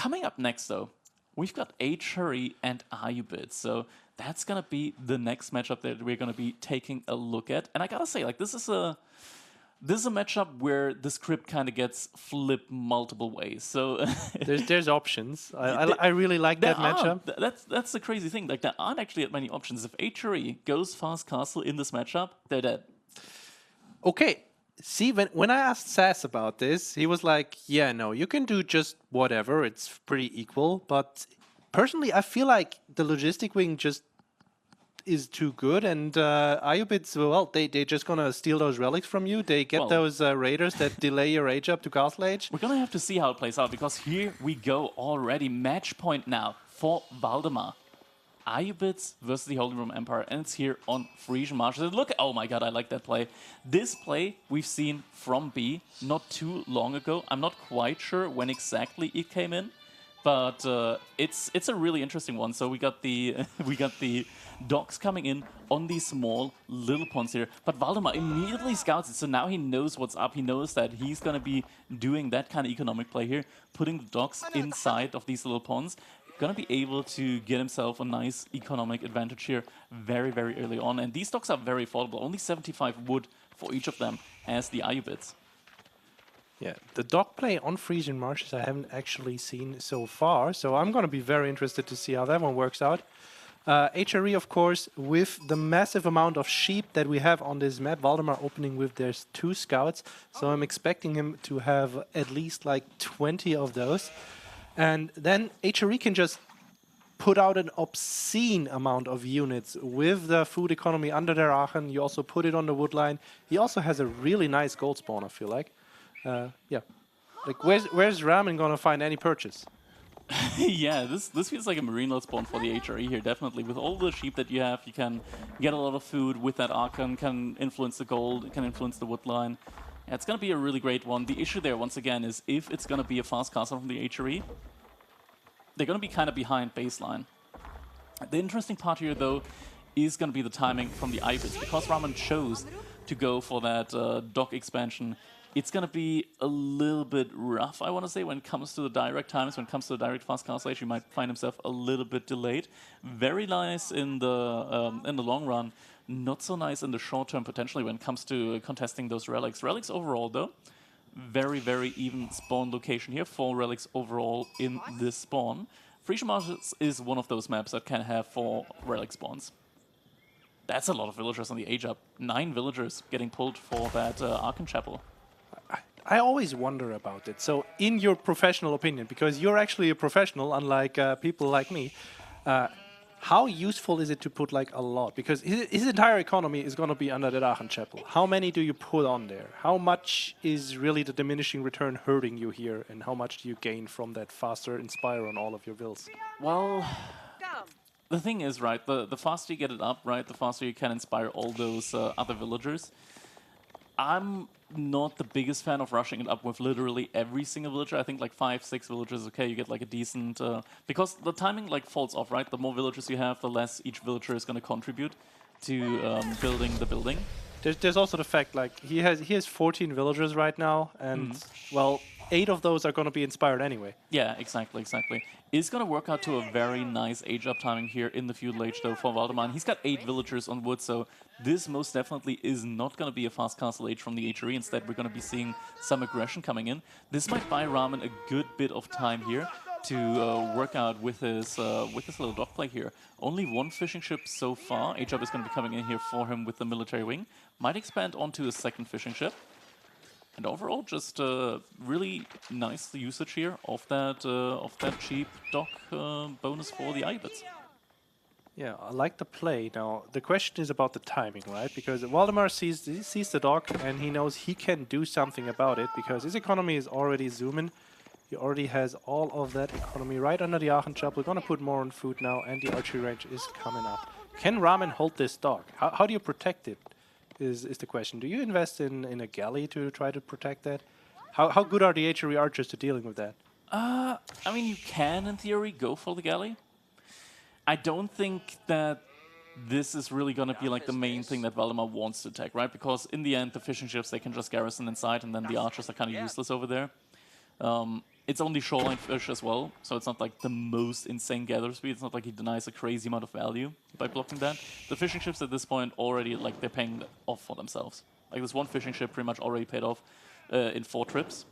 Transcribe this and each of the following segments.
Coming up next, though, we've got Archery and Ayyubids. So that's going to be the next matchup that we're going to be taking a look at. And I got to say, like, this is a matchup where the script kind of gets flipped multiple ways. So there's options. I really like that matchup. That's the crazy thing. Like, there aren't actually that many options. If Archery goes fast castle in this matchup, they're dead. Okay. See, when I asked Sass about this, he was like, yeah, no, you can do just whatever. It's pretty equal. But personally, I feel like the logistic wing just is too good. And Ayyubids, well, they just going to steal those relics from you. They get those raiders that delay your age up to castle age. We're going to have to see how it plays out, because here we go already. Match point now for Valdemar. Ayyubids versus the Holy Roman Empire, and it's here on Frisian Marshes. Look, oh my god, I like that play. This play we've seen from B not too long ago. I'm not quite sure when exactly it came in, but it's a really interesting one. So we got the docks coming in on these small little ponds here, but Valdemar immediately scouts it. So now he knows what's up. He knows that he's gonna be doing that kind of economic play here, putting the docks inside of these little ponds. Going to be able to get himself a nice economic advantage here very, very early on. And these stocks are very affordable. Only 75 wood for each of them as the Ayyubids. Yeah, the dock play on Frisian Marshes I haven't actually seen so far. So I'm going to be very interested to see how that one works out. HRE, of course, with the massive amount of sheep that we have on this map, Valdemar opening with there's 2 scouts. So I'm expecting him to have at least like 20 of those. And then HRE can just put out an obscene amount of units with the food economy under their Aachen. You also put it on the wood line. He also has a really nice gold spawn, I feel like. Yeah. Like, where's Ramen gonna find any purchase? Yeah, this feels like a marine lot spawn for the HRE here, definitely. With all the sheep that you have, you can get a lot of food with that Aachen, can influence the gold, can influence the wood line. Yeah, it's going to be a really great one. The issue there, once again, is if it's going to be a fast castle from the HRE, they're going to be kind of behind baseline. The interesting part here, though, is going to be the timing from the Ayyubids. Because Ramen chose to go for that dock expansion, it's going to be a little bit rough, I want to say, when it comes to the direct times. When it comes to the direct fast castle age, you might find himself a little bit delayed. Very nice in the long run. Not so nice in the short term, potentially, when it comes to contesting those relics. Relics overall, though, very, very even spawn location here. 4 relics overall in this spawn. Frisian Marshes is one of those maps that can have 4 relic spawns. That's a lot of villagers on the age up. 9 villagers getting pulled for that Aachen Chapel. I always wonder about it. So, in your professional opinion, because you're actually a professional, unlike people like me, how useful is it to put like a lot? Because his entire economy is going to be under the Aachen Chapel. How many do you put on there? How much is really the diminishing return hurting you here? And how much do you gain from that faster Inspire on all of your vills? Well, the thing is, right, the faster you get it up, right, the faster you can inspire all those other villagers. I'm not the biggest fan of rushing it up with literally every single villager. I think like 5, 6 villagers is okay. You get like a decent... because the timing like falls off, right? The more villagers you have, the less each villager is going to contribute to building the building. There's also the fact, like, he has 14 villagers right now, and, well, 8 of those are going to be inspired anyway. Yeah, exactly. It's going to work out to a very nice age-up timing here in the feudal age, though, for Valdemar. He's got 8 villagers on wood, so this most definitely is not going to be a fast castle age from the HRE. Instead, we're going to be seeing some aggression coming in. This might buy Ramen a good bit of time here to work out with his little dock play here. Only 1 fishing ship so far. H-Up is going to be coming in here for him with the military wing. Might expand onto a 2nd fishing ship. And overall, just really nice usage here of that cheap dock bonus for the Ayyubids. Yeah, I like the play. Now, the question is about the timing, right? Because Valdemar sees the dock and he knows he can do something about it because his economy is already zooming. He already has all of that economy right under the Aachen Chapel. We're going to put more on food now, and the archery range is coming up. Can Ramen hold this dock? How do you protect it, is the question. Do you invest in a galley to try to protect that? How good are the archery archers to dealing with that? I mean, you can, in theory, go for the galley. I don't think that this is really going to be like the main thing that Valdemar wants to attack, right? Because in the end, the fishing ships, they can just garrison inside, and then the archers are kind of useless over there. It's only shoreline fish as well, so it's not like the most insane gather speed. It's not like he denies a crazy amount of value by blocking that. The fishing ships at this point already, like, they're paying off for themselves. Like, this one fishing ship pretty much already paid off in 4 trips.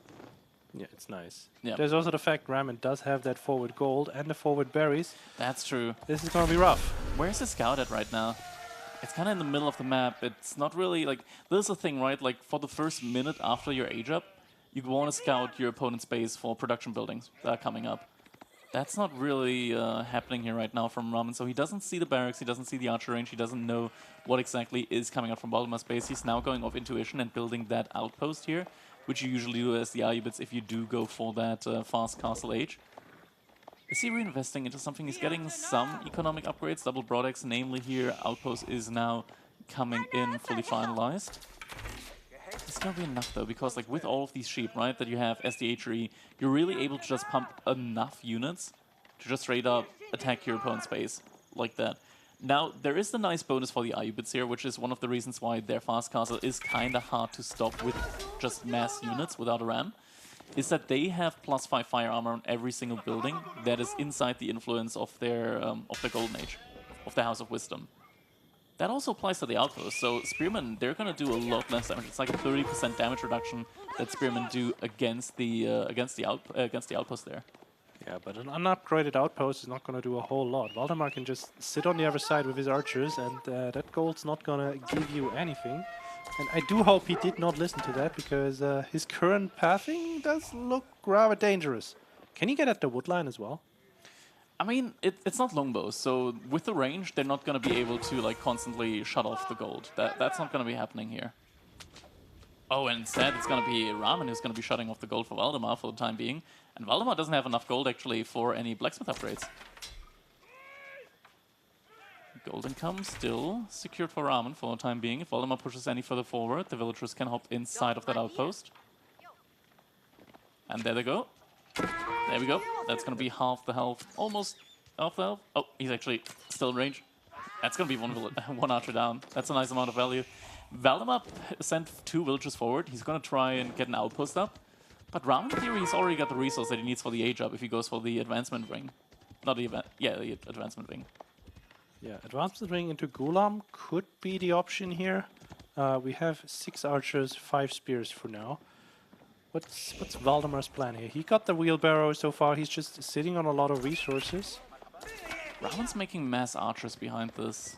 Yeah, it's nice. Yeah. There's also the fact Ramen does have that forward gold and the forward berries. That's true. This is going to be rough. Where's the scout at right now? It's kind of in the middle of the map. It's not really, like, there's a thing, right? Like, for the first minute after your age up, you want to scout your opponent's base for production buildings that are coming up. That's not really happening here right now from Ramen. So he doesn't see the barracks, he doesn't see the archer range, he doesn't know what exactly is coming up from Valdemar's base. He's now going off intuition and building that outpost here, which you usually do as the Ayyubids if you do go for that fast castle age. Is he reinvesting into something? He's getting some economic upgrades. Double Broadex, namely here, outpost is now coming in fully finalized. It's gonna be enough though, because like with all of these sheep, right, that you have as the HRE, you're really able to just pump enough units to just straight up attack your opponent's base like that. Now, there is the nice bonus for the Ayyubids here, which is one of the reasons why their fast castle is kinda hard to stop with just mass units without a ram, is that they have +5 fire armor on every single building that is inside the influence of their Golden Age, of the House of Wisdom. That also applies to the outpost, so Spearmen, they're gonna do a lot less damage. It's like a 30% damage reduction that Spearmen do against the outpost there. Yeah, but an unupgraded outpost is not going to do a whole lot. Valdemar can just sit on the other side with his archers, and that gold's not going to give you anything. And I do hope he did not listen to that, because his current pathing does look rather dangerous. Can he get at the woodline as well? I mean, it's not longbows, so with the range, they're not going to be able to like constantly shut off the gold. That's not going to be happening here. Oh, and instead it's going to be Ramen who's going to be shutting off the gold for Valdemar for the time being. And Valdemar doesn't have enough gold actually for any blacksmith upgrades. Gold income still secured for Ramen for the time being. If Valdemar pushes any further forward, the villagers can hop inside of that outpost. And there they go. There we go. That's going to be half the health. Almost half the health. Oh, he's actually still in range. That's going to be one archer down. That's a nice amount of value. Valdemar sent 2 villagers forward. He's going to try and get an outpost up. But Ramen, in theory, he's already got the resource that he needs for the age up if he goes for the advancement ring. Not the event. Yeah, the advancement ring. Yeah, advancement ring into Gulam could be the option here. We have 6 archers, 5 spears for now. What's Valdemar's plan here? He got the wheelbarrow so far. He's just sitting on a lot of resources. Ramen's making mass archers behind this.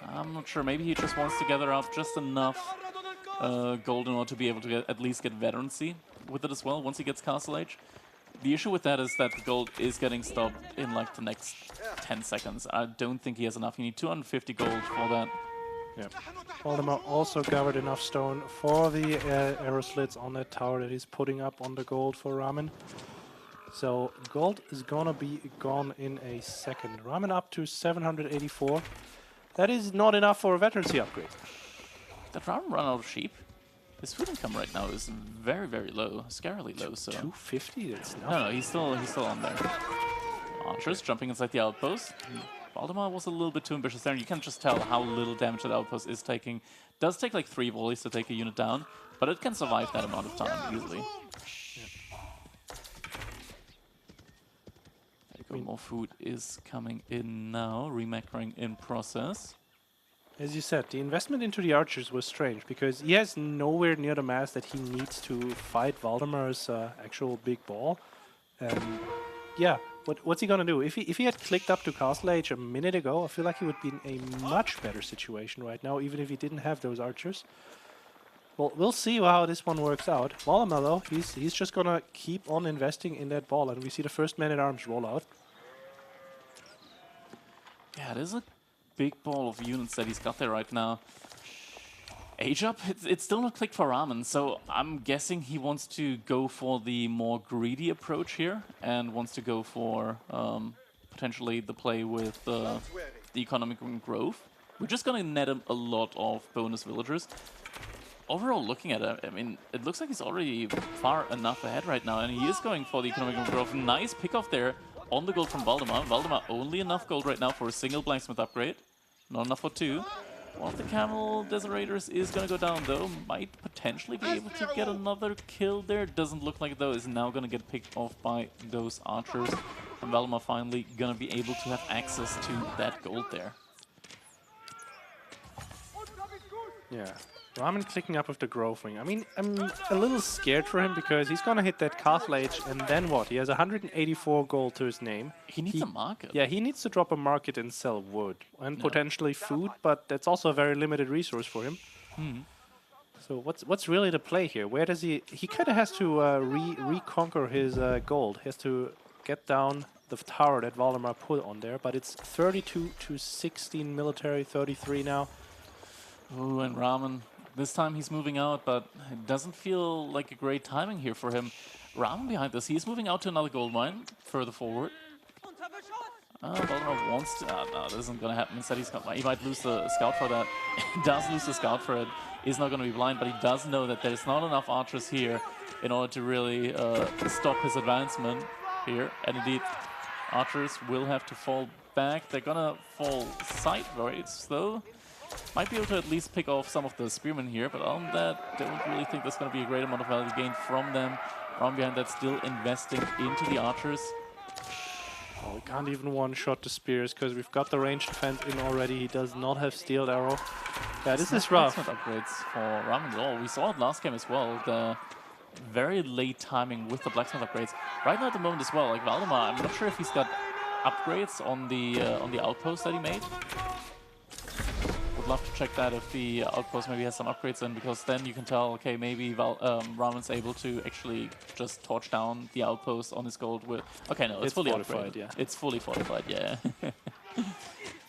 I'm not sure. Maybe he just wants to gather up just enough gold in order to be able to at least get veterancy with it as well once he gets Castle Age. The issue with that is that the gold is getting stopped in like the next 10 seconds. I don't think he has enough. You need 250 gold for that. Yeah. Valdemar also gathered enough stone for the arrow slits on that tower that he's putting up on the gold for Ramen. So gold is gonna be gone in a second. Ramen up to 784. That is not enough for a veterancy upgrade. Did Ramen run out of sheep? His food income right now is very, very low, scarily low. So 250. That's nothing. no, he's still on there. Archers jumping inside the outpost. Valdemar was a little bit too ambitious there, and you can just tell how little damage that outpost is taking. It does take like 3 volleys to take a unit down, but it can survive that amount of time easily. Yeah. There you go, more food is coming in now, remacroing in process. As you said, the investment into the archers was strange, because he has nowhere near the mass that he needs to fight Valdemar's actual big ball. And yeah, what's he gonna do? If he had clicked up to Castle Age a minute ago, I feel like he would be in a much better situation right now, even if he didn't have those archers. Well, we'll see how this one works out. Valdemar, though, he's just gonna keep on investing in that ball, and we see the first man-at-arms roll out. Yeah, there's a big ball of units that he's got there right now. Age up, it's still not clicked for Ramen, so I'm guessing he wants to go for the more greedy approach here and wants to go for potentially the play with the economic growth. We're just going to net him a lot of bonus villagers. Overall, looking at it, I mean, it looks like he's already far enough ahead right now, and he is going for the economic growth. Nice pick-off there on the gold from Valdemar. Valdemar only enough gold right now for a single blacksmith upgrade, not enough for 2. One of the Camel Desorators is going to go down, though. Might potentially be able to get another kill there. Doesn't look like, though, is now going to get picked off by those archers. And Valdemar finally going to be able to have access to that gold there. Yeah. Ramen clicking up with the growth ring. I mean, I'm a little scared for him because he's gonna hit that castle age, and then what? He has 184 gold to his name. He needs a market. Yeah, he needs to drop a market and sell wood and potentially food, but that's also a very limited resource for him. So what's really the play here? Where does he? He kind of has to reconquer his gold. He has to get down the tower that Valdemar put on there, but it's 32 to 16 military, 33 now. Ooh, and Ramen. This time he's moving out, but it doesn't feel like a great timing here for him. Ramen behind this. He's moving out to another gold mine further forward. Valdemar wants to... no, this isn't going to happen. Instead, he might lose the scout for that. He does lose the scout for it. He's not going to be blind, but he does know that there's not enough archers here in order to really stop his advancement here. And indeed, archers will have to fall back. They're going to fall sideways, though. Might be able to at least pick off some of the spearmen here, but on that, don't really think there's going to be a great amount of value gained from them. From behind that, still investing into the archers. Oh, we can't even one-shot the spears because we've got the ranged defense in already. He does not have steeled arrow. Yeah, this is rough. Upgrades for Ramen at all. We saw it last game as well. The very late timing with the blacksmith upgrades. Right now at the moment as well, like Valdemar, I'm not sure if he's got upgrades on the outpost that he made. Would love to check that if the outpost maybe has some upgrades in, because then you can tell, okay, maybe Ramen's able to actually just torch down the outpost on his gold with... Okay, no, it's fully fortified, upgraded. yeah. It's fully fortified, yeah.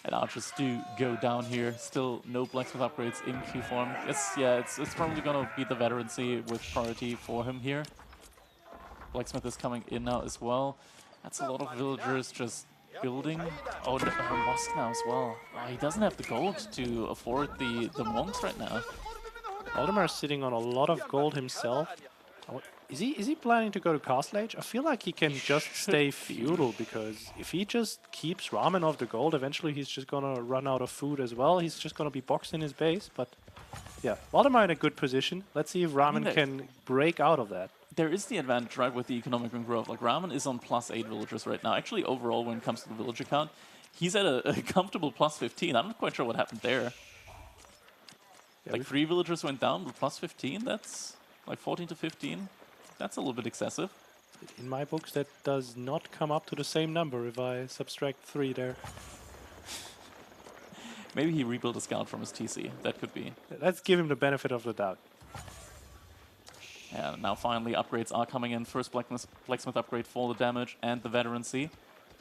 And archers do go down here. Still no blacksmith upgrades in Q form. It's probably going to be the veterancy with priority for him here. Blacksmith is coming in now as well. That's a lot of villagers just building. Oh, mosque now as well. Oh, he doesn't have the gold to afford the monks right now. Valdemar is sitting on a lot of gold himself. Oh, is he planning to go to Castle Age? I feel like he can just stay feudal, because if he just keeps Ramen off the gold, eventually he's just gonna run out of food as well. He's just gonna be boxed in his base. But yeah, Valdemar in a good position. Let's see if Ramen can break out of that. There is the advantage, right, with the economic growth. Like, Ramen is on +8 villagers right now. Actually, overall, when it comes to the villager count, he's at a comfortable +15. I'm not quite sure what happened there. Yeah, like, 3 villagers went down with +15. That's like 14 to 15. That's a little bit excessive. In my books, that does not come up to the same number if I subtract 3 there. Maybe he rebuilt a scout from his TC. That could be. Let's give him the benefit of the doubt. And now finally upgrades are coming in. First blacksmith upgrade for the damage and the veterancy.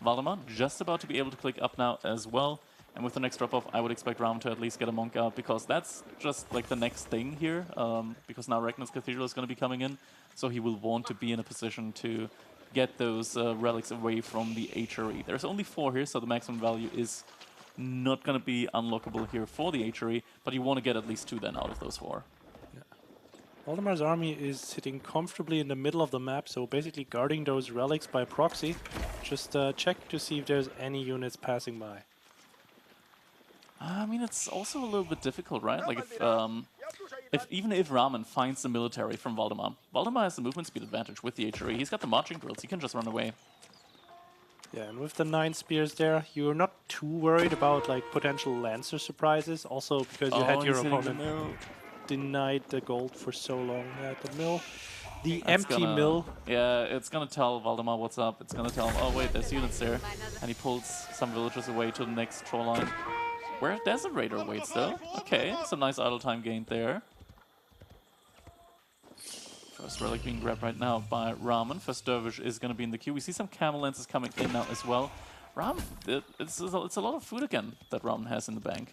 Valdemar just about to be able to click up now as well. And with the next drop-off, I would expect Ramen to at least get a monk out, because that's just like the next thing here. Because now Ragnar's Cathedral is going to be coming in. So he will want to be in a position to get those relics away from the HRE. There's only 4 here, so the maximum value is not going to be unlockable here for the HRE. But you want to get at least 2 then out of those 4. Valdemar's army is sitting comfortably in the middle of the map, so basically guarding those relics by proxy. Just check to see if there's any units passing by. I mean, it's also a little bit difficult, right? Like, even if Ramen finds the military from Valdemar, Valdemar has the movement speed advantage with the HRE. He's got the marching drills. He can just run away. Yeah, and with the 9 spears there, you're not too worried about like potential Lancer surprises. Also, because you had your opponent denied the gold for so long at the mill. The empty mill. Yeah, it's gonna tell Valdemar what's up. It's gonna tell him, oh wait, there's units there. And he pulls some villagers away to the next troll line. Where Desert Raider waits though. Okay, some nice idle time gained there. First relic being grabbed right now by Ramen. First Dervish is gonna be in the queue. We see some camel lances coming in now as well. Ramen, it's a lot of food again that Ramen has in the bank.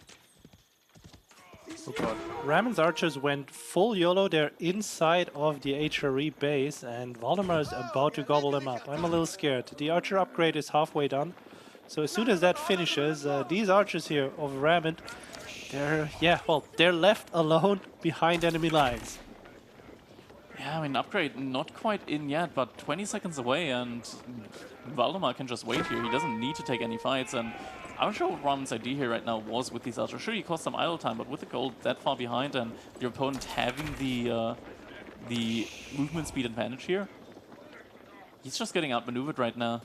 Oh god. Ramen's archers went full YOLO. They're inside of the HRE base, and Valdemar is about to gobble them up. I'm a little scared. The archer upgrade is halfway done. So as soon as that finishes, these archers here of Ramen, they're left alone behind enemy lines. Yeah, I mean, upgrade not quite in yet, but 20 seconds away, and Valdemar can just wait here. He doesn't need to take any fights, and I'm not sure what Ramen's idea here right now was with these ultras. Sure, he caused some idle time, but with the gold that far behind and your opponent having the movement speed advantage here, he's just getting outmaneuvered right now.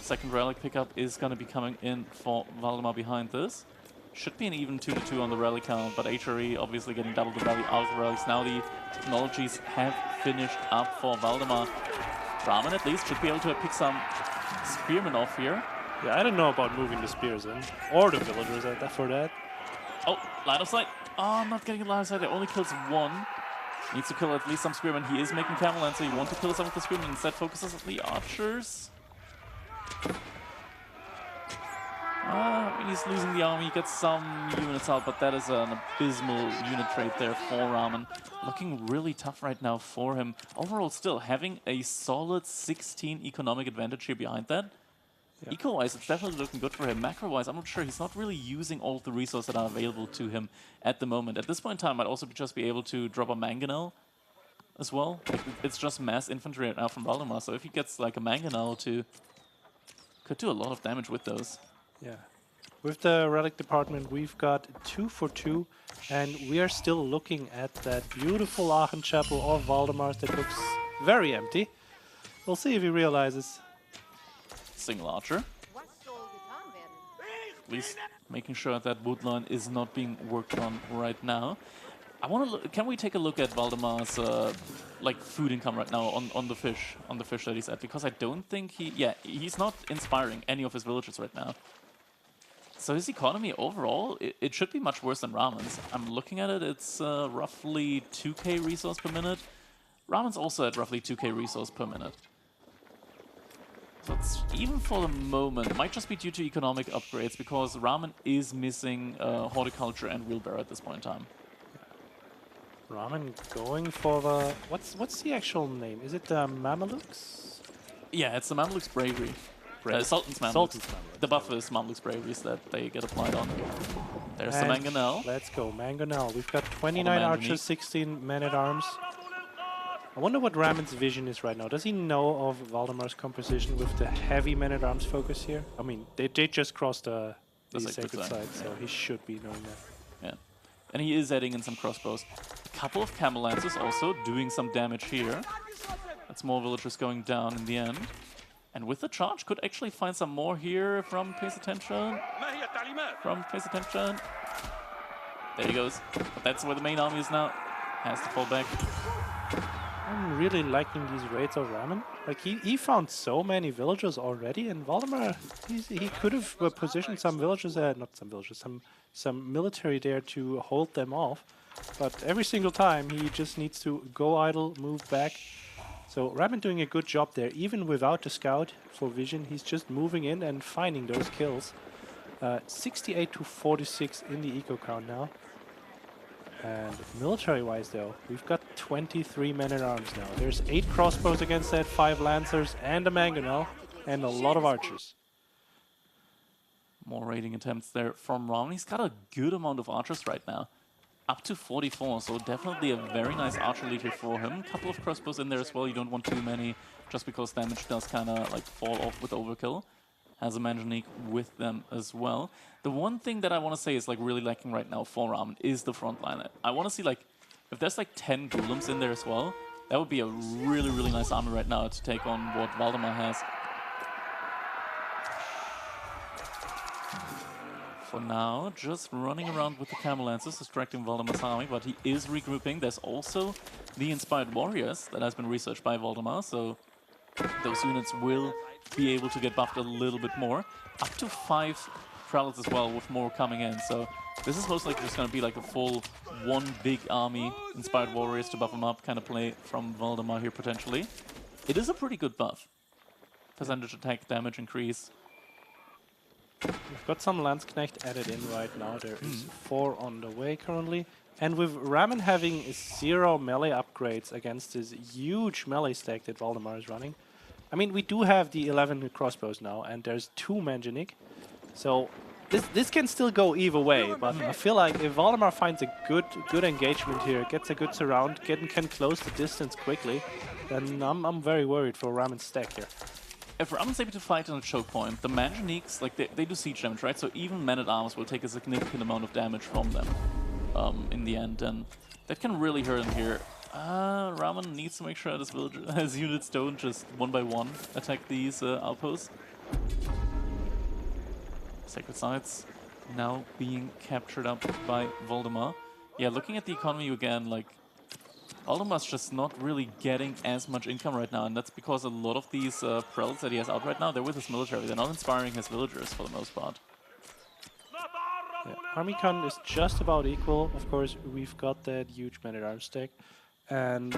Second relic pickup is going to be coming in for Valdemar behind this. Should be an even 2-2 on the rally count, but HRE obviously getting double the value out of the rallies. Now the technologies have finished up for Valdemar. Ramen at least should be able to pick some spearmen off here. Yeah, I don't know about moving the spears in, or the villagers for that. Oh, line of sight. Oh, not getting a line of sight. It only kills one. Needs to kill at least some spearmen. He is making camel land, so you want to kill some of the spearmen. Instead focuses on the archers. He's losing the army, gets some units out, but that is an abysmal unit trade there for Ramen. Looking really tough right now for him. Overall, still having a solid 16 economic advantage here behind that. Yeah. Eco-wise, it's definitely looking good for him. Macro-wise, I'm not sure. He's not really using all of the resources that are available to him at the moment. At this point in time, might also just be able to drop a mangonel as well. Like, it's just mass infantry right now from Valdemar, so if he gets like a mangonel to... could do a lot of damage with those. Yeah. With the relic department, we've got 2 for 2, and we are still looking at that beautiful Aachen Chapel of Valdemar's that looks very empty. We'll see if he realizes. Single archer. At least making sure that woodline is not being worked on right now. I want to look, can we take a look at Valdemar's like food income right now on the fish that he's at, because I don't think he's not inspiring any of his villagers right now. So his economy overall, it should be much worse than Ramen's. I'm looking at it, it's roughly 2k resource per minute. Ramen's also at roughly 2k resource per minute. So it's, even for the moment, might just be due to economic upgrades, because Ramen is missing horticulture and wheelbarrow at this point in time. Ramen going for the... What's the actual name? Is it the Mamelukes? Yeah, it's the Mamelukes Bravery. Sultan's Mamelukes. The buff is Mamelukes Braveries that they get applied on. There's the Mangonel. Let's go, Mangonel. We've got 29 archers, 16 men-at-arms. I wonder what Ramen's vision is right now. Does he know of Valdemar's composition with the heavy men-at-arms focus here? I mean, they just crossed the sacred side, so he should be knowing that. Yeah. And he is adding in some crossbows. A couple of camel lances also doing some damage here. That's more villagers going down in the end. And with the charge, could actually find some more here from Pays Attention. There he goes. But that's where the main army is now. Has to fall back. I'm really liking these raids of Ramen. Like, he found so many villagers already, and Valdemar, he could have positioned some villagers there, not some villagers, some military there to hold them off. But every single time, he just needs to go idle, move back. So Ramen doing a good job there, even without the scout for vision. He's just moving in and finding those kills. 68 to 46 in the eco count now. And military-wise, though, we've got 23 men-at-arms now. There's 8 crossbows against that, 5 lancers, and a mangonel, and a lot of archers. More raiding attempts there from Ramen. He's got a good amount of archers right now. Up to 44, so definitely a very nice archer lead here for him. A couple of crossbows in there as well. You don't want too many, just because damage does kind of like fall off with overkill. Has a Manjanique with them as well. The one thing that I want to say is like really lacking right now for Ramen is the front line. I want to see like, if there's like 10 golems in there as well, that would be a really, really nice army right now to take on what Valdemar has. For now, just running around with the Camel Lancers, distracting Valdemar's army, but he is regrouping. There's also the Inspired Warriors that has been researched by Valdemar, so those units will be able to get buffed a little bit more. Up to 5 prelates as well, with more coming in, so this is most likely just going to be like a full one big army, Inspired Warriors to buff him up kind of play from Valdemar here potentially. It is a pretty good buff. Percentage attack damage increase. We've got some Landsknecht added in right now. There is 4 on the way currently. And with Ramen having 0 melee upgrades against this huge melee stack that Valdemar is running, I mean, we do have the 11 crossbows now, and there's 2 Manjanique. So this can still go either way, but I feel like if Valdemar finds a good engagement here, gets a good surround, can close the distance quickly, then I'm very worried for Ramen's stack here. if Ramen's able to fight on a choke point, the Manjaniques, like they do siege damage, right? So even men-at-arms will take a significant amount of damage from them in the end, and that can really hurt him here. Ramen needs to make sure that his units don't just one by one attack these outposts. Sacred Sites now being captured up by Valdemar. Yeah, looking at the economy again, like, Valdemar's just not really getting as much income right now, and that's because a lot of these prels that he has out right now, they're with his military. They're not inspiring his villagers for the most part. Yeah. Army con is just about equal. Of course, we've got that huge man-at-arms stack. And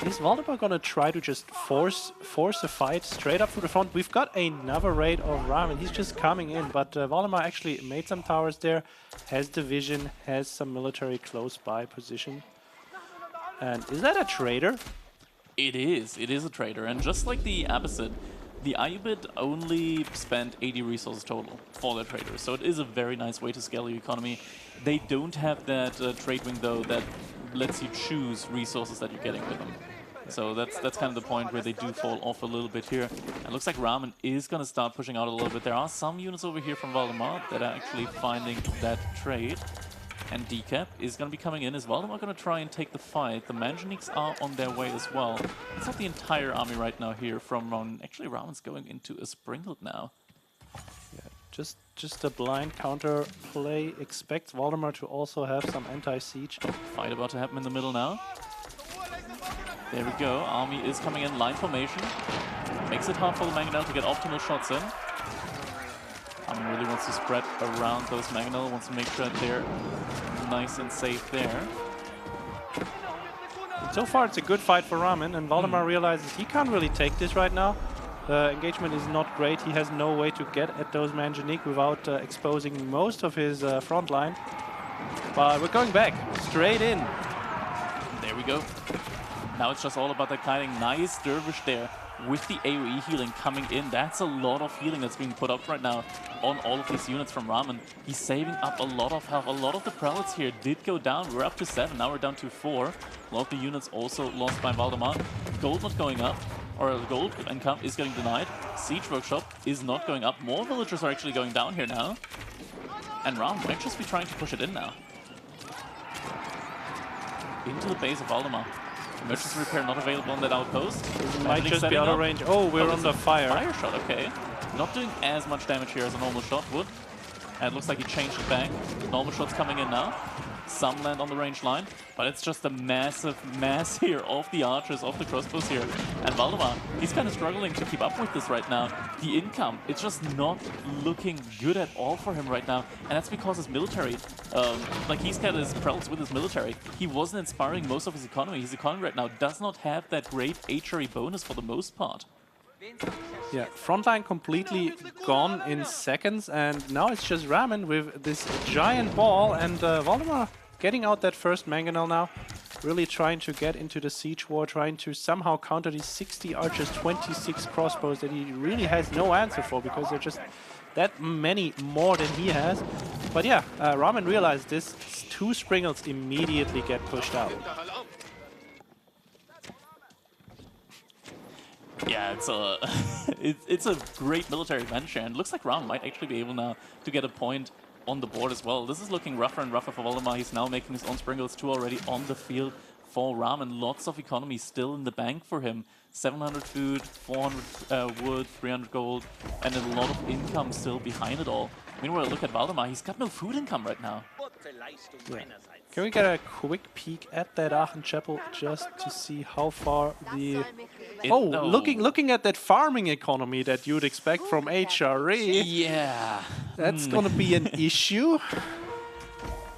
is Valdemar gonna try to just force a fight straight up to the front? We've got another raid of Ramen. He's just coming in, but Valdemar actually made some towers there, has the vision, has some military close by position. And is that a traitor? It is a traitor, and just like the Abbassid, the Ayyubid only spent 80 resources total for their traders, so it is a very nice way to scale your economy. They don't have that trade wing though that lets you choose resources that you're getting with them. So that's kind of the point where they do fall off a little bit here. It looks like Ramen is going to start pushing out a little bit. There are some units over here from Valdemar that are actually finding that trade. And Decap is going to be coming in. Is Valdemar going to try and take the fight? The Manjaniques are on their way as well. It's not the entire army right now here from Ramen. Actually, Ramen's going into a Sprinkled now. Yeah, just a blind counter play. Expects Valdemar to also have some anti-siege. Oh, fight about to happen in the middle now. There we go. Army is coming in, line formation. Makes it hard for the Mangonel to get optimal shots in. Army really wants to spread around those Mangonel, wants to make sure that they're nice and safe there. So far it's a good fight for Ramen, and Valdemar realizes he can't really take this right now. The engagement is not great. He has no way to get at those Manjanique without exposing most of his front line. But we're going back, straight in. There we go. Now it's just all about that kiting. Nice dervish there with the AoE healing coming in. That's a lot of healing that's being put up right now on all of these units from Ramen. He's saving up a lot of health. A lot of the prelates here did go down. We're up to 7, now we're down to 4. A lot of the units also lost by Valdemar. Gold not going up, or gold income is getting denied. Siege Workshop is not going up. More villagers are actually going down here now. And Ramen might just be trying to push it in now. Into the base of Valdemar. Emergency repair not available on that outpost. Might just be out of range. Oh, we're under fire. Fire shot, okay. Not doing as much damage here as a normal shot would. And it looks like he changed it back. Normal shots coming in now. Some land on the range line, but it's just a massive mass here of the archers, of the crossbows here. And Valdemar, he's kind of struggling to keep up with this right now. The income, it's just not looking good at all for him right now. And that's because his military, like he's got his prelates with his military. He wasn't inspiring most of his economy. His economy right now does not have that great HRE bonus for the most part. Yeah, frontline completely gone in seconds, and now it's just Ramen with this giant ball, and Valdemar getting out that first Mangonel now, really trying to get into the siege war, trying to somehow counter these 60 archers, 26 crossbows that he really has no answer for, because they're just that many more than he has. But yeah, Ramen realized this, 2 Sprinkles immediately get pushed out. Yeah, it's a great military advantage, and it looks like Ramen might actually be able now to get a point on the board as well. This is looking rougher and rougher for Valdemar. He's now making his own Sprinkles 2 already on the field for Ramen. Lots of economy still in the bank for him. 700 food, 400 wood, 300 gold, and a lot of income still behind it all. Meanwhile, look at Valdemar. He's got no food income right now. Yeah. Can we get a quick peek at that Aachen Chapel just to see how far the... looking at that farming economy that you'd expect from HRE. Yeah. That's gonna be an issue.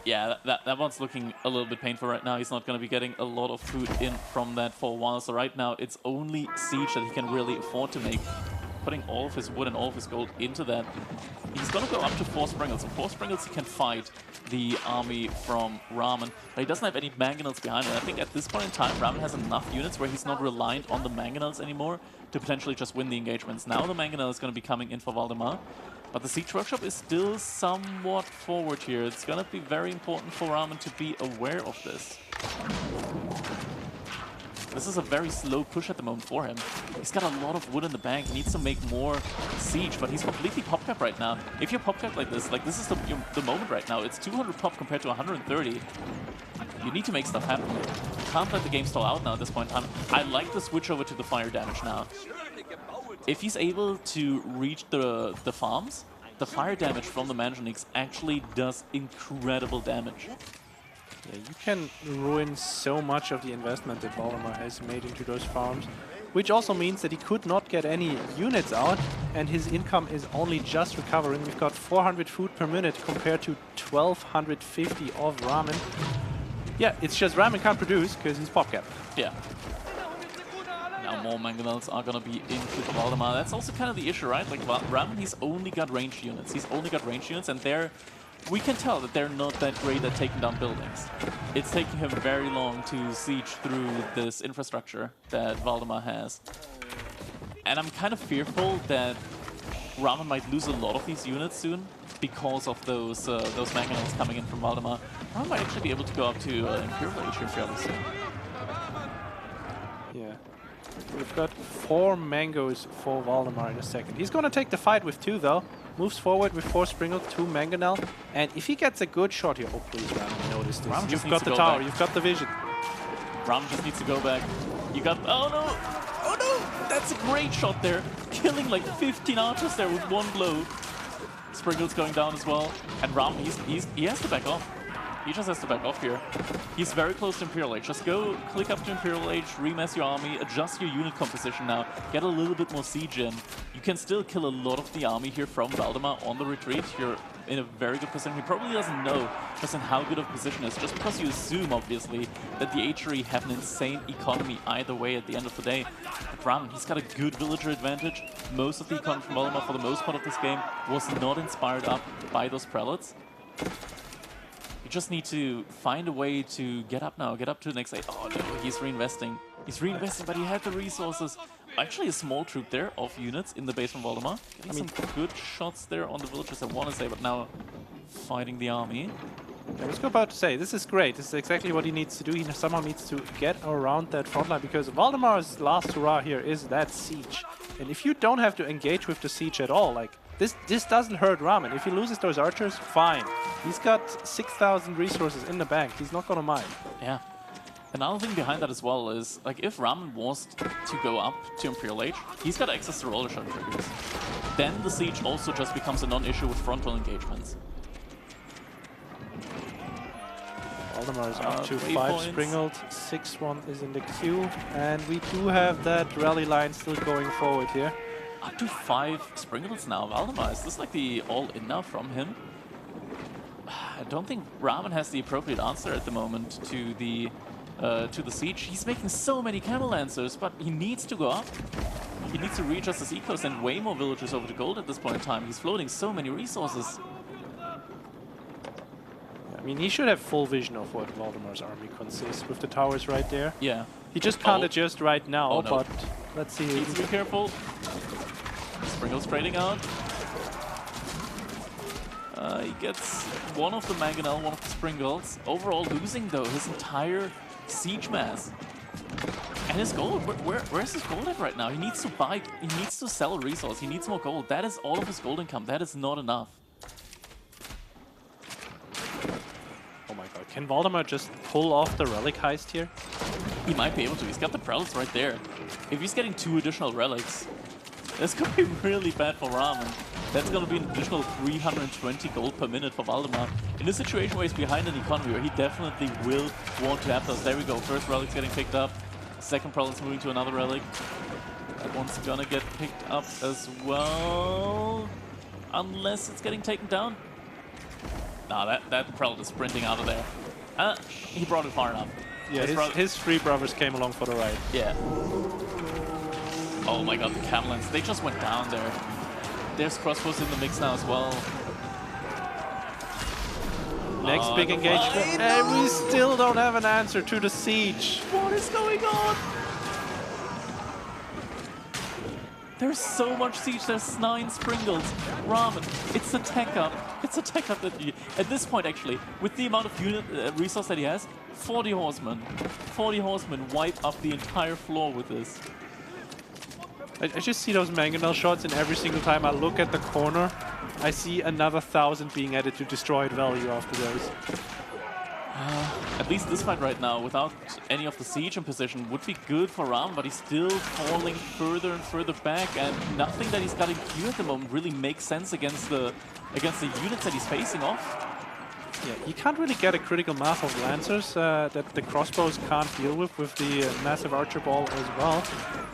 Yeah, that one's looking a little bit painful right now. He's not going to be getting a lot of food in from that for a while. So right now, it's only siege that he can really afford to make. Putting all of his wood and all of his gold into that. He's going to go up to 4 Sprinkles. With 4 Sprinkles, he can fight the army from Ramen. But he doesn't have any Mangonels behind him. I think at this point in time, Ramen has enough units where he's not reliant on the Mangonels anymore to potentially just win the engagements. Now the Mangonel is going to be coming in for Valdemar. But the Siege Workshop is still somewhat forward here. It's going to be very important for Ramen to be aware of this. This is a very slow push at the moment for him. He's got a lot of wood in the bank. He needs to make more siege, but he's completely pop capped right now. If you're pop capped like this is the moment right now. It's 200 pop compared to 130. You need to make stuff happen. You can't let the game stall out now at this point in time. I like the switch over to the fire damage now. If he's able to reach the farms, the fire damage from the Mangonix actually does incredible damage. Yeah, you can ruin so much of the investment that Valdemar has made into those farms, which also means that he could not get any units out, and his income is only just recovering. We've got 400 food per minute compared to 1250 of Ramen. Yeah, it's just Ramen can't produce because he's pop capped. Yeah. Now more mangonels are gonna be into Valdemar. That's also kind of the issue, right? Like Ramen, he's only got ranged units. And we can tell that they're not that great at taking down buildings. It's taking him very long to siege through this infrastructure that Valdemar has. And I'm kind of fearful that Ramen might lose a lot of these units soon because of those mangonels coming in from Valdemar. Ramen might actually be able to go up to Imperial Age here fairly soon. Yeah. We've got 4 mangoes for Valdemar in a second. He's gonna take the fight with 2 though. Moves forward with 4 Springle, 2 Mangonel. And if he gets a good shot here... Oh, please, Ramen, notice this. Ramen You've got the tower, you've got the vision. Ramen just needs to go back. You got... Oh, no! Oh, no! That's a great shot there. Killing like 15 archers there with 1 blow. Springle's going down as well. And Ramen, he has to back off. He just has to back off here. He's very close to Imperial Age. Just go click up to Imperial Age, remass your army, adjust your unit composition now, get a little bit more siege in. You can still kill a lot of the army here from Valdemar on the retreat. You're in a very good position. He probably doesn't know just in how good of a position it is, just because you assume, obviously, that the HRE have an insane economy either way at the end of the day. But Ramen, he's got a good villager advantage. Most of the economy from Valdemar for the most part of this game was not inspired up by those prelates. Just need to find a way to get up now, get up to the next 8. Oh no, he's reinvesting. He's reinvesting, but he had the resources. Actually a small troop there of units in the base from Valdemar. Getting some good shots there on the villagers, I want to say, but now fighting the army. I was about to say, this is great. This is exactly what he needs to do. He somehow needs to get around that front line, because Valdemar's last hurrah here is that siege. And if you don't have to engage with the siege at all, like, this doesn't hurt Ramen. If he loses those archers, fine. He's got 6,000 resources in the bank. He's not gonna mind. Yeah. Another thing behind that as well is, like, if Ramen was to go up to Imperial Age, he's got access to roller shot triggers. Then the siege also just becomes a non-issue with frontal engagements. Valdemar is up to 5 springled, 6-1 is in the queue, and we do have that rally line still going forward here. Up to 5 springles now. Valdemar, is this like the all-in now from him? I don't think Ramen has the appropriate answer at the moment to the siege. He's making so many camel lancers, but he needs to go up. He needs to readjust his ecos and way more villagers over to gold at this point in time. He's floating so many resources. I mean, he should have full vision of what Valdemar's army consists with the towers right there. Yeah. He just can't adjust right now, no. but let's see. Needs to be careful. Springle's trading out. He gets one of the Mangonel, one of the Springles. Overall losing, though, his entire siege mass. And his gold, where's his gold at right now? He needs to buy, he needs to sell a resource. He needs more gold. That is all of his gold income. That is not enough. Oh my god, can Valdemar just pull off the relic heist here? He might be able to. He's got the prelates right there. If he's getting 2 additional relics, that's going to be really bad for Ramen. That's going to be an additional 320 gold per minute for Valdemar. In a situation where he's behind an economy, where he definitely will want to have those. There we go. First relic's getting picked up. Second prelate's moving to another relic. That one's going to get picked up as well. Unless it's getting taken down. Nah, that prelate is sprinting out of there. He brought it far enough. Yeah, his 3 brothers came along for the ride. Yeah. Oh my god, the Camelans, they just went down there. There's crossbows in the mix now as well. Next big engagement, and we still don't have an answer to the siege. What is going on? There's so much siege. There's 9 Springles. Ramen. It's the tech up. It's a tech up that you... At this point, actually, with the amount of unit resource that he has, 40 horsemen. 40 horsemen wipe up the entire floor with this. I just see those mangonel shots, and every single time I look at the corner, I see another 1,000 being added to destroyed value after those. At least this fight right now, without any of the siege in position, would be good for Ramen, but he's still falling further and further back, and nothing that he's got in queue at the moment really makes sense against the units that he's facing off. Yeah, you can't really get a critical mass of lancers that the crossbows can't deal with the massive archer ball as well.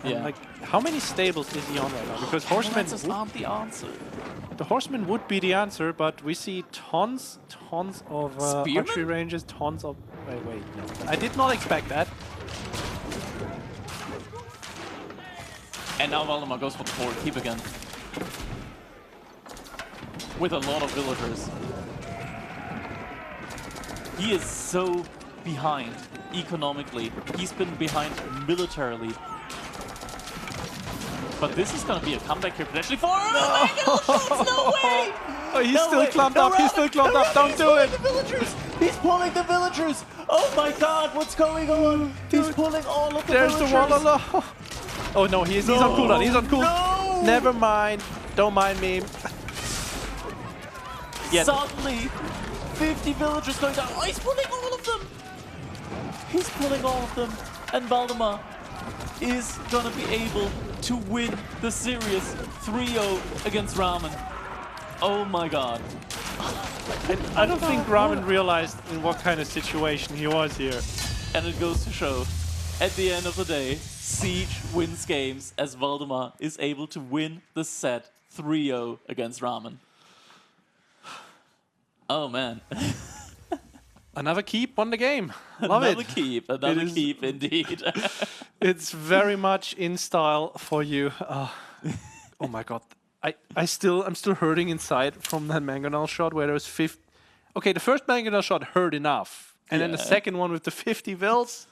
And Yeah. like, how many stables is he on right now? Because horsemen Lancers aren't the answer. the horsemen would be the answer, but we see tons of Spearmen? archery ranges, tons of... Wait, no. I did not expect that. And now Valdemar goes for the forward keep again. With a lot of villagers. He is so behind economically. He's been behind militarily. But this is going to be a comeback here potentially for him. No! No way! Oh, he's No still way! clumped No, up, he's Ramen! still clumped No, up, Ramen, don't he's do pulling it! the villagers! He's pulling the villagers! Oh my god, what's going on? He's pulling all of the There's villagers! the wall alone. Oh no, he's on cooldown, he's on cooldown. No! Never mind, don't mind me. Yeah. Suddenly, 50 villagers going down. Oh, he's pulling all of them! He's pulling all of them. And Valdemar is gonna be able to win the series 3-0 against Ramen. Oh my god. And I don't think Ramen realized in what kind of situation he was here. And it goes to show, at the end of the day, Siege wins games as Valdemar is able to win the set 3-0 against Ramen. Oh man. Another keep, won the game. Love Another it. keep, another is- keep indeed. It's very much in style for you. Oh my god. I'm still hurting inside from that mangonel shot where there was 50. Okay, the first mangonel shot hurt enough. And then the Yeah. second one with the 50 vills.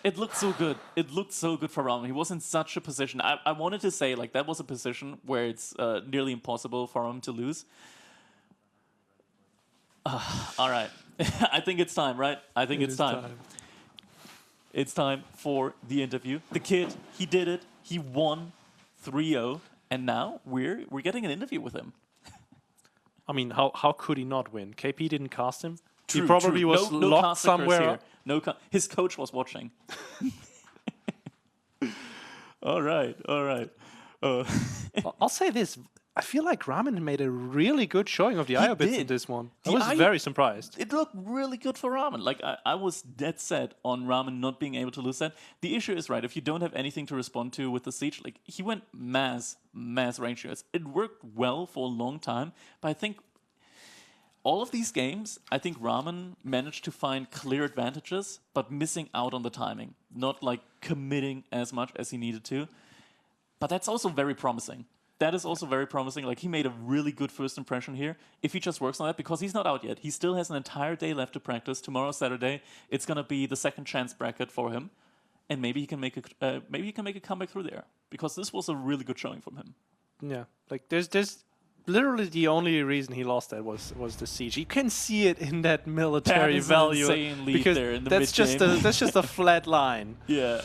It looked so good. It looked so good for Ramen. He was in such a position. I wanted to say, like, that was a position where it's nearly impossible for him to lose. All right. I think it's time, right? I think it's time. It's time for the interview. The kid, he did it. He won 3-0. And now we're getting an interview with him. I mean, how could he not win? KP didn't cast him. True, he probably true. was no locked caster curse somewhere. here. No, his coach was watching. All right, all right. I'll say this. I feel like Ramen made a really good showing of the Ayyubids in did. this one. I The was very surprised. It looked really good for Ramen. Like, I was dead set on Ramen not being able to lose that. The issue is, right, if you don't have anything to respond to with the siege, like, he went mass range units. It worked well for a long time, but I think all of these games, I think Ramen managed to find clear advantages, but missing out on the timing. Not, like, committing as much as he needed to. But that's also very promising. That is also very promising. Like, he made a really good first impression here. If he just works on that, because he's not out yet. He still has an entire day left to practice. Tomorrow, Saturday, it's going to be the second chance bracket for him. And maybe he can make a comeback through there. Because this was a really good showing from him. Yeah, like there's literally the only reason he lost that was the siege. You can see it in that military That is an value insane lead because there in the that's just mid-game. that's just a flat line. Yeah.